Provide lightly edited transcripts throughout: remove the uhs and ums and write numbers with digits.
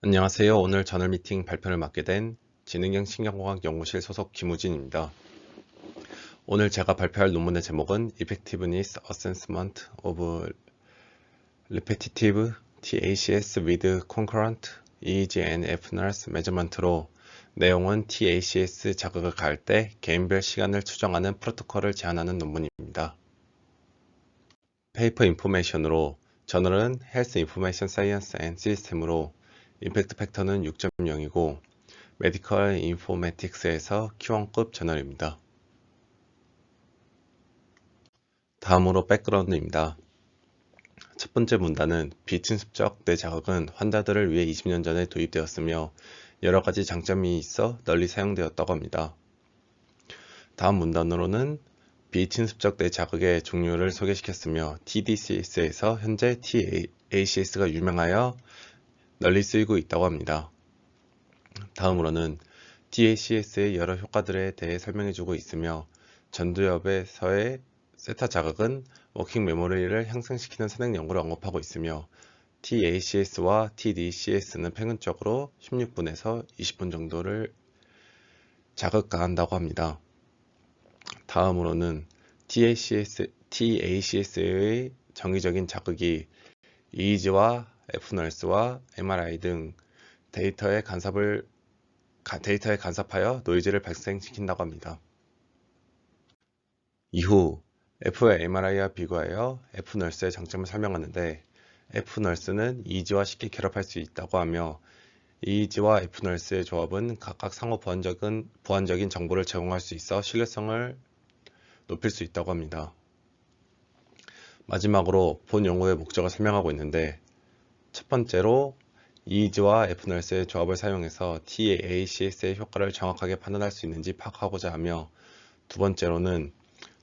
안녕하세요. 오늘 저널 미팅 발표를 맡게 된 지능형 신경공학 연구실 소속 김우진입니다. 오늘 제가 발표할 논문의 제목은 Effectiveness Assessment of Repetitive TACS with Concurrent EEG and FNRS Measurement로 내용은 TACS 자극을 가할 때 개인별 시간을 추정하는 프로토콜을 제안하는 논문입니다. 페이퍼 인포메이션으로 저널은 Health Information Science and System으로 임팩트 팩터는 6.0이고 메디컬 인포메틱스에서 Q1급 저널입니다. 다음으로 백그라운드입니다. 첫 번째 문단은 비친습적 뇌자극은 환자들을 위해 20년 전에 도입되었으며 여러가지 장점이 있어 널리 사용되었다고 합니다. 다음 문단으로는 비친습적 뇌자극의 종류를 소개시켰으며 TDCS에서 현재 TACS가 유명하여 널리 쓰이고 있다고 합니다. 다음으로는 TACS의 여러 효과들에 대해 설명해주고 있으며 전두엽에서의 세타 자극은 워킹 메모리를 향상시키는 선행 연구를 언급하고 있으며 TACS와 TDCS는 평균적으로 16분에서 20분 정도를 자극 가한다고 합니다. 다음으로는 TACS의 정기적인 자극이 EEG와 FNRS와 MRI 등 데이터에 간섭하여 노이즈를 발생시킨다고 합니다. 이후 F의 MRI와 비교하여 FNRS의 장점을 설명하는데 FNRS는 EEG와 쉽게 결합할 수 있다고 하며 EEG와 FNRS의 조합은 각각 상호 보완적인 정보를 제공할 수 있어 신뢰성을 높일 수 있다고 합니다. 마지막으로 본 연구의 목적을 설명하고 있는데 첫 번째로 EEG와 FNRS의 조합을 사용해서 TACS의 효과를 정확하게 판단할 수 있는지 파악하고자 하며 두 번째로는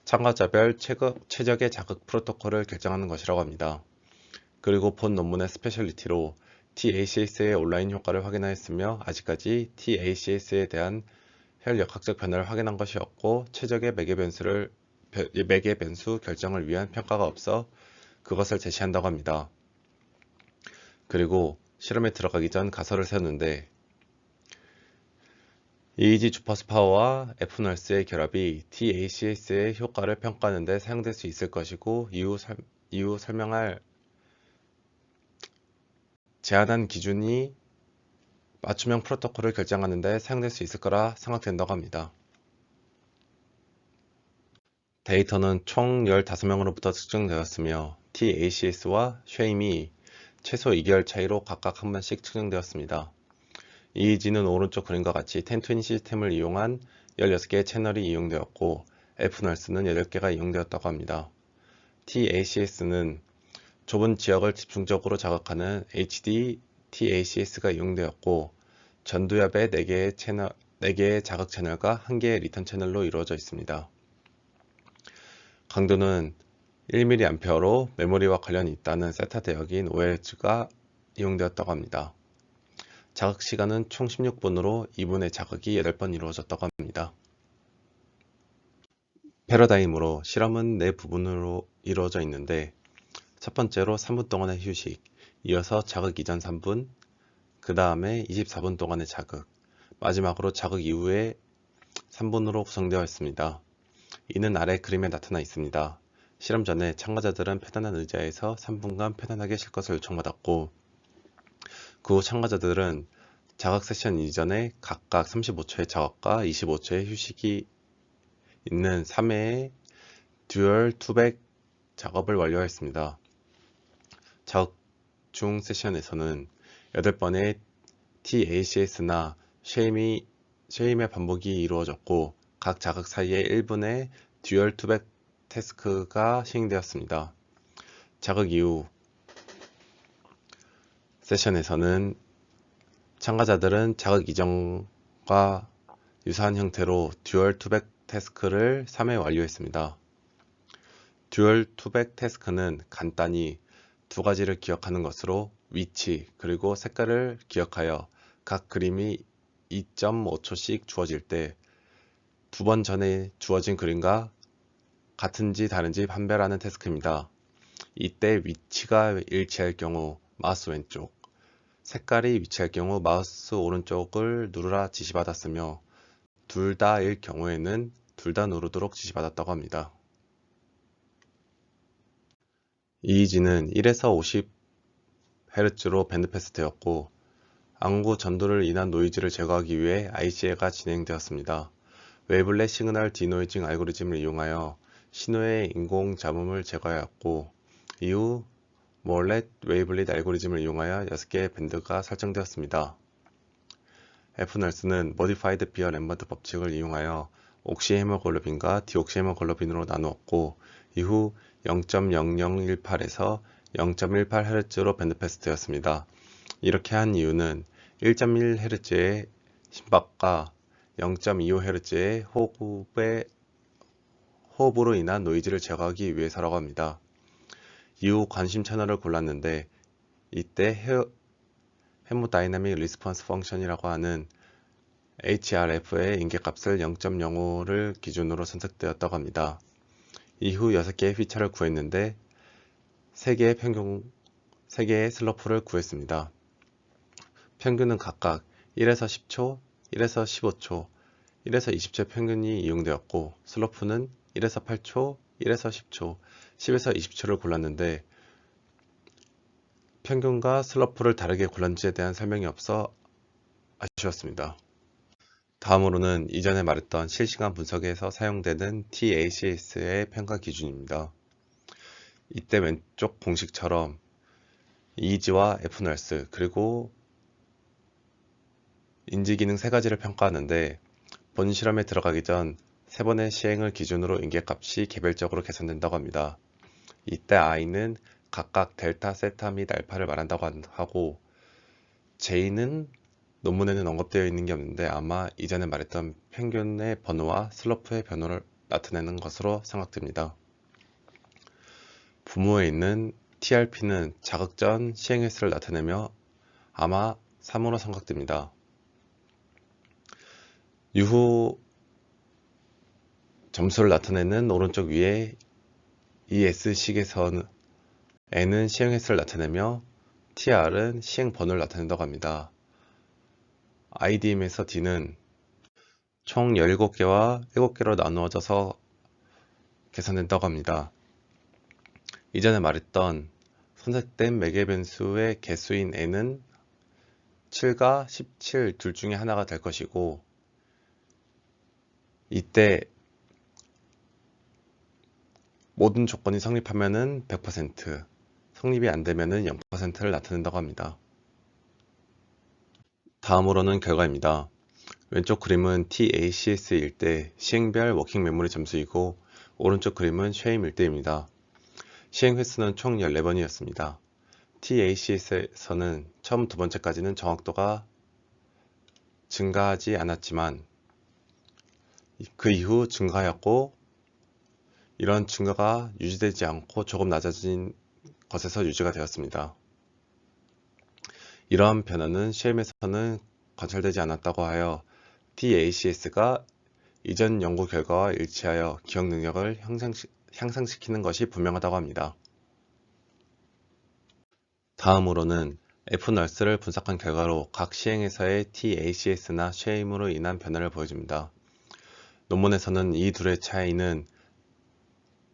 참가자별 최적의 자극 프로토콜을 결정하는 것이라고 합니다. 그리고 본 논문의 스페셜리티로 TACS의 온라인 효과를 확인하였으며 아직까지 TACS에 대한 혈역학적 변화를 확인한 것이 없고 최적의 매개 변수 결정을 위한 평가가 없어 그것을 제시한다고 합니다. 그리고 실험에 들어가기 전 가설을 세웠는데 EEG 주파수 파워와 FNRS의 결합이 TACS의 효과를 평가하는 데 사용될 수 있을 것이고 이후 설명할 제안한 기준이 맞춤형 프로토콜을 결정하는 데 사용될 수 있을 거라 생각된다고 합니다. 데이터는 총 15명으로부터 측정되었으며 TACS와 쉐임이 최소 2개월 차이로 각각 한 번씩 측정되었습니다. EEG는 오른쪽 그림과 같이 1020 시스템을 이용한 16개의 채널이 이용되었고 FNRS는 8개가 이용되었다고 합니다. TACS는 좁은 지역을 집중적으로 자극하는 HD TACS가 이용되었고 전두엽의 4개의 자극 채널과 1개의 리턴 채널로 이루어져 있습니다. 강도는 1mA로 메모리와 관련이 있다는 세타 대역인 OLH가 이용되었다고 합니다. 자극 시간은 총 16분으로 2분의 자극이 8번 이루어졌다고 합니다. 패러다임으로 실험은 4부분으로 이루어져 있는데 첫 번째로 3분 동안의 휴식, 이어서 자극 이전 3분, 그 다음에 24분 동안의 자극, 마지막으로 자극 이후에 3분으로 구성되어 있습니다. 이는 아래 그림에 나타나 있습니다. 실험 전에 참가자들은 편안한 의자에서 3분간 편안하게 쉴 것을 요청받았고 그 후 참가자들은 자극 세션 이전에 각각 35초의 자극과 25초의 휴식이 있는 3회의 듀얼 투백 작업을 완료했습니다. 자극 중 세션에서는 8번의 TACS나 쉐임의 반복이 이루어졌고 각 자극 사이에 1분의 듀얼 투백 태스크가 시행되었습니다. 자극 이후 세션에서는 참가자들은 자극 이전과 유사한 형태로 듀얼 투백 태스크를 3회 완료했습니다. 듀얼 투백 태스크는 간단히 두 가지를 기억하는 것으로 위치 그리고 색깔을 기억하여 각 그림이 2.5초씩 주어질 때 두 번 전에 주어진 그림과 같은지 다른지 판별하는 태스크입니다. 이때 위치가 일치할 경우 마우스 왼쪽, 색깔이 위치할 경우 마우스 오른쪽을 누르라 지시받았으며 둘 다일 경우에는 둘 다 누르도록 지시받았다고 합니다. EEG는 1에서 50Hz로 밴드패스 되었고 안구 전도를 인한 노이즈를 제거하기 위해 ICA가 진행되었습니다. 웨이블렛 시그널 디노이징 알고리즘을 이용하여 신호의 인공 잡음을 제거하였고 이후 몰렛 웨이블릿 알고리즘을 이용하여 6개의 밴드가 설정되었습니다. F널스는 Modified Beer Lambert 법칙을 이용하여 옥시헤모글로빈과 디옥시헤모글로빈으로 나누었고 이후 0.0018에서 0.18Hz로 밴드패스 되었습니다. 이렇게 한 이유는 1.1Hz의 심박과 0.25Hz의 호흡으로 인한 노이즈를 제거하기 위해서라고 합니다. 이후 관심 채널을 골랐는데 이때 헤모다이나믹 리스폰스 펑션이라고 하는 HRF의 인계값을 0.05를 기준으로 선택되었다고 합니다. 이후 6개의 피처를 구했는데 3개의 슬로프를 구했습니다. 평균은 각각 1에서 10초, 1에서 15초, 1에서 20초 평균이 이용되었고 슬로프는 1에서 8초, 1에서 10초, 10에서 20초를 골랐는데 평균과 슬로프를 다르게 골랐는지에 대한 설명이 없어 아쉬웠습니다. 다음으로는 이전에 말했던 실시간 분석에서 사용되는 TACS의 평가 기준입니다. 이때 왼쪽 공식처럼 EEG와 F널스 그리고 인지기능 3가지를 평가하는데 본 실험에 들어가기 전 3번의 시행을 기준으로 인계값이 개별적으로 계산된다고 합니다. 이때 I는 각각 델타, 세타 및 알파를 말한다고 하고 J는 논문에는 언급되어 있는 게 없는데 아마 이전에 말했던 평균의 번호와 슬로프의 변호를 나타내는 것으로 생각됩니다. 부모에 있는 TRP는 자극 전 시행 횟수를 나타내며 아마 3으로 생각됩니다. 이후 점수를 나타내는 오른쪽 위에 ES식에서는 N은 시행 횟수를 나타내며 TR은 시행 번호를 나타낸다고 합니다. IDM에서 D는 총 17개와 7개로 나누어져서 계산된다고 합니다. 이전에 말했던 선택된 매개 변수의 개수인 n은 7과 17 둘 중에 하나가 될 것이고 이때 모든 조건이 성립하면은 100%, 성립이 안 되면은 0%를 나타낸다고 합니다. 다음으로는 결과입니다. 왼쪽 그림은 TACS일 때 시행별 워킹 메모리 점수이고 오른쪽 그림은 쉐임 일대입니다. 시행 횟수는 총 14번이었습니다. TACS에서는 처음 두 번째까지는 정확도가 증가하지 않았지만 그 이후 증가하였고 이런 증가가 유지되지 않고 조금 낮아진 것에서 유지가 되었습니다. 이러한 변화는 시험에서는 관찰되지 않았다고 하여 TACS가 이전 연구 결과와 일치하여 기억 능력을 향상시키는 것이 분명하다고 합니다. 다음으로는 F널스를 분석한 결과로 각 시행에서의 TACS나 쉐임으로 인한 변화를 보여줍니다. 논문에서는 이 둘의 차이는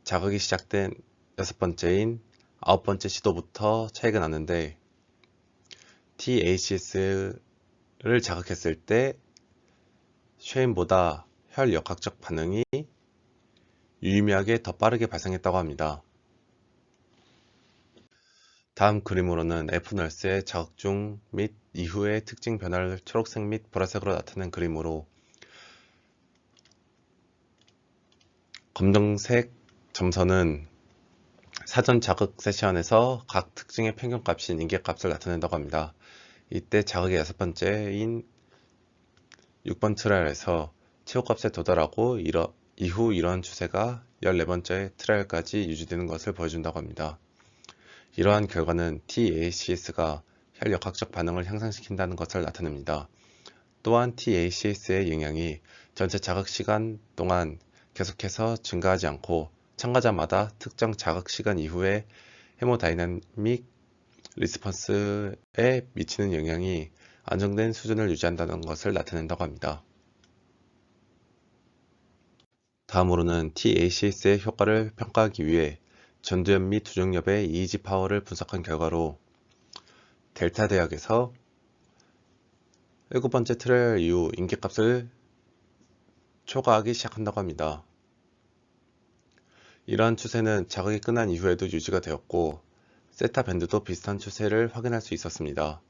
자극이 시작된 6번째인 9번째 시도부터 차이가 나는데 TACS를 자극했을 때 쉐임보다 혈역학적 반응이 유의미하게 더 빠르게 발생했다고 합니다. 다음 그림으로는 F널스의 자극 중 및 이후의 특징 변화를 초록색 및 보라색으로 나타낸 그림으로 검정색 점선은 사전 자극 세션에서 각 특징의 평균값인 인계값을 나타낸다고 합니다. 이때 자극의 6번째인 6번 트라이얼에서 최고값에 도달하고 이후 이러한 추세가 14번째 트라이얼까지 유지되는 것을 보여준다고 합니다. 이러한 결과는 TACS가 혈역학적 반응을 향상시킨다는 것을 나타냅니다. 또한 TACS의 영향이 전체 자극 시간 동안 계속해서 증가하지 않고 참가자마다 특정 자극 시간 이후에 헤모다이나믹 리스폰스에 미치는 영향이 안정된 수준을 유지한다는 것을 나타낸다고 합니다. 다음으로는 TACS의 효과를 평가하기 위해 전두엽 및 두정엽의 EEG 파워를 분석한 결과로 델타 대학에서 7번째 트라이얼 이후 인기값을 초과하기 시작한다고 합니다. 이러한 추세는 자극이 끝난 이후에도 유지가 되었고 세타 밴드도 비슷한 추세를 확인할 수 있었습니다.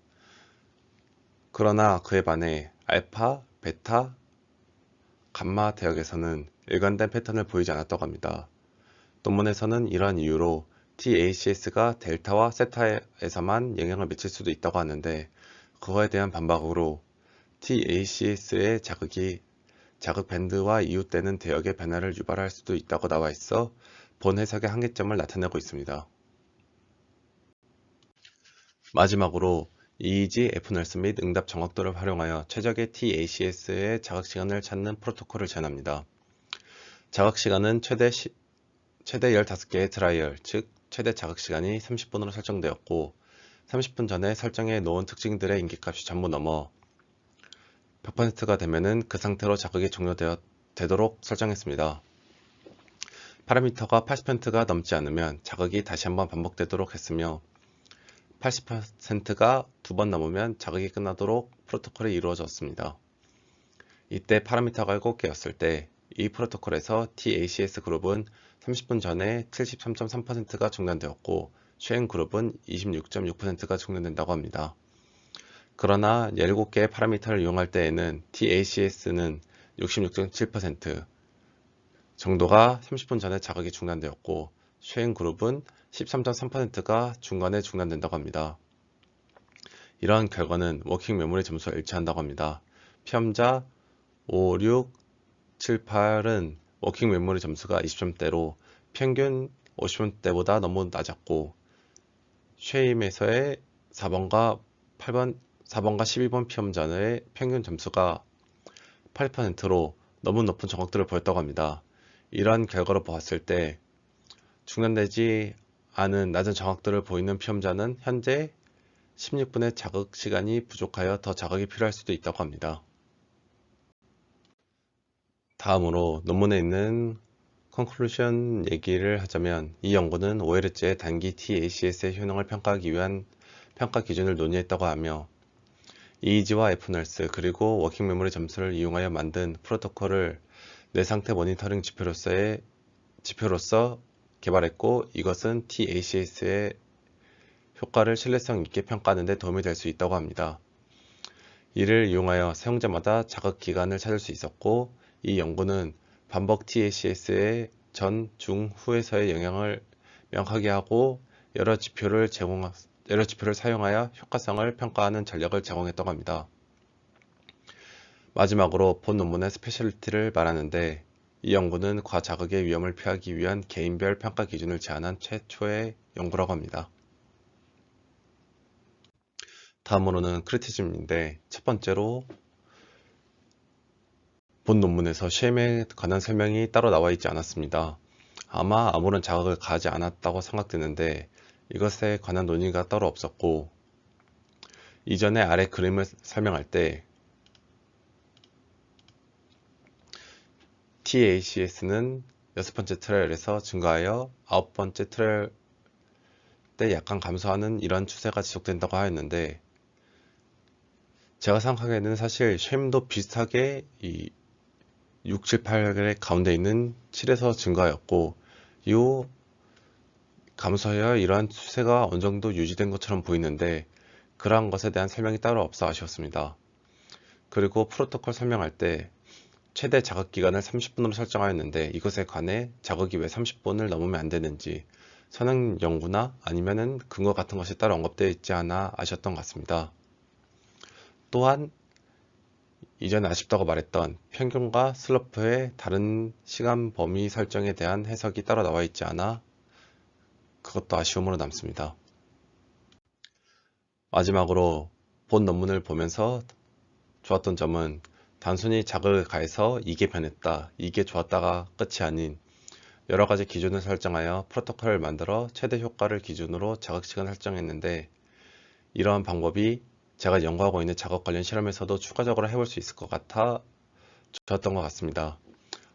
그러나 그에 반해 알파, 베타, 감마 대역에서는 일관된 패턴을 보이지 않았다고 합니다. 논문에서는 이러한 이유로 TACS가 델타와 세타에서만 영향을 미칠 수도 있다고 하는데 그거에 대한 반박으로 TACS의 자극이 자극 밴드와 이웃되는 대역의 변화를 유발할 수도 있다고 나와 있어 본 해석의 한계점을 나타내고 있습니다. 마지막으로 EEG, F널스 및 응답 정확도를 활용하여 최적의 TACS의 자극 시간을 찾는 프로토콜을 제안합니다. 자극 시간은 최대 15개의 트라이얼, 즉 최대 자극 시간이 30분으로 설정되었고 30분 전에 설정해 놓은 특징들의 인기값이 전부 넘어 100%가 되면은 그 상태로 자극이 종료되도록 설정했습니다. 파라미터가 80%가 넘지 않으면 자극이 다시 한번 반복되도록 했으며 80%가 2번 넘으면 자극이 끝나도록 프로토콜이 이루어졌습니다. 이때 파라미터가 7개였을 때 이 프로토콜에서 TACS 그룹은 30분 전에 73.3%가 중단되었고 쉐행 그룹은 26.6%가 중단된다고 합니다. 그러나 17개의 파라미터를 이용할 때에는 TACS는 66.7% 정도가 30분 전에 자극이 중단되었고 쉐행 그룹은 13.3%가 중간에 중단된다고 합니다. 이러한 결과는 워킹 메모리 점수와 일치한다고 합니다. 피험자 5, 6, 7, 8은 워킹 메모리 점수가 20점대로 평균 50점대보다 너무 낮았고 쉐임에서의 4번과 12번 피험자의 평균 점수가 8%로 너무 높은 정확도를 보였다고 합니다. 이러한 결과로 보았을 때 중단되지 않은 낮은 정확도를 보이는 피험자는 현재 16분의 자극 시간이 부족하여 더 자극이 필요할 수도 있다고 합니다. 다음으로 논문에 있는 컨클루션 얘기를 하자면 이 연구는 OLH의 단기 TACS의 효능을 평가하기 위한 평가 기준을 논의했다고 하며 EEG와 F널스 그리고 워킹 메모리 점수를 이용하여 만든 프로토콜을 뇌상태 모니터링 지표로서 개발했고 이것은 TACS의 효과를 신뢰성 있게 평가하는 데 도움이 될 수 있다고 합니다. 이를 이용하여 사용자마다 자극 기간을 찾을 수 있었고 이 연구는 반복 TACS의 전, 중, 후에서의 영향을 명확하게 하고 여러 지표를 사용하여 효과성을 평가하는 전략을 제공했다고 합니다. 마지막으로 본 논문의 스페셜리티를 말하는데 이 연구는 과자극의 위험을 피하기 위한 개인별 평가 기준을 제안한 최초의 연구라고 합니다. 다음으로는 크리티즘인데 첫 번째로 본 논문에서 쉐임에 관한 설명이 따로 나와 있지 않았습니다. 아마 아무런 자극을 가하지 않았다고 생각되는데 이것에 관한 논의가 따로 없었고 이전에 아래 그림을 설명할 때 TACS는 6번째 트라이얼에서 증가하여 9번째 트라이얼 때 약간 감소하는 이런 추세가 지속된다고 하였는데 제가 생각하기에는 사실 쉐임도 비슷하게 이 6, 7, 8의 가운데 있는 7에서 증가였고 이후 감소하여 이러한 추세가 어느 정도 유지된 것처럼 보이는데 그러한 것에 대한 설명이 따로 없어 아쉬웠습니다. 그리고 프로토콜 설명할 때 최대 자극 기간을 30분으로 설정하였는데 이것에 관해 자극이 왜 30분을 넘으면 안 되는지 선행 연구나 아니면은 근거 같은 것이 따로 언급되어 있지 않아 아쉬웠던 것 같습니다. 또한 이전에 아쉽다고 말했던 평균과 슬로프의 다른 시간 범위 설정에 대한 해석이 따로 나와 있지 않아 그것도 아쉬움으로 남습니다. 마지막으로 본 논문을 보면서 좋았던 점은 단순히 자극을 가해서 이게 변했다, 이게 좋았다가 끝이 아닌 여러가지 기준을 설정하여 프로토콜을 만들어 최대 효과를 기준으로 자극 시간을 설정했는데 이러한 방법이 제가 연구하고 있는 작업 관련 실험에서도 추가적으로 해볼 수 있을 것 같아 좋았던 것 같습니다.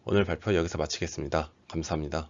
오늘 발표 여기서 마치겠습니다. 감사합니다.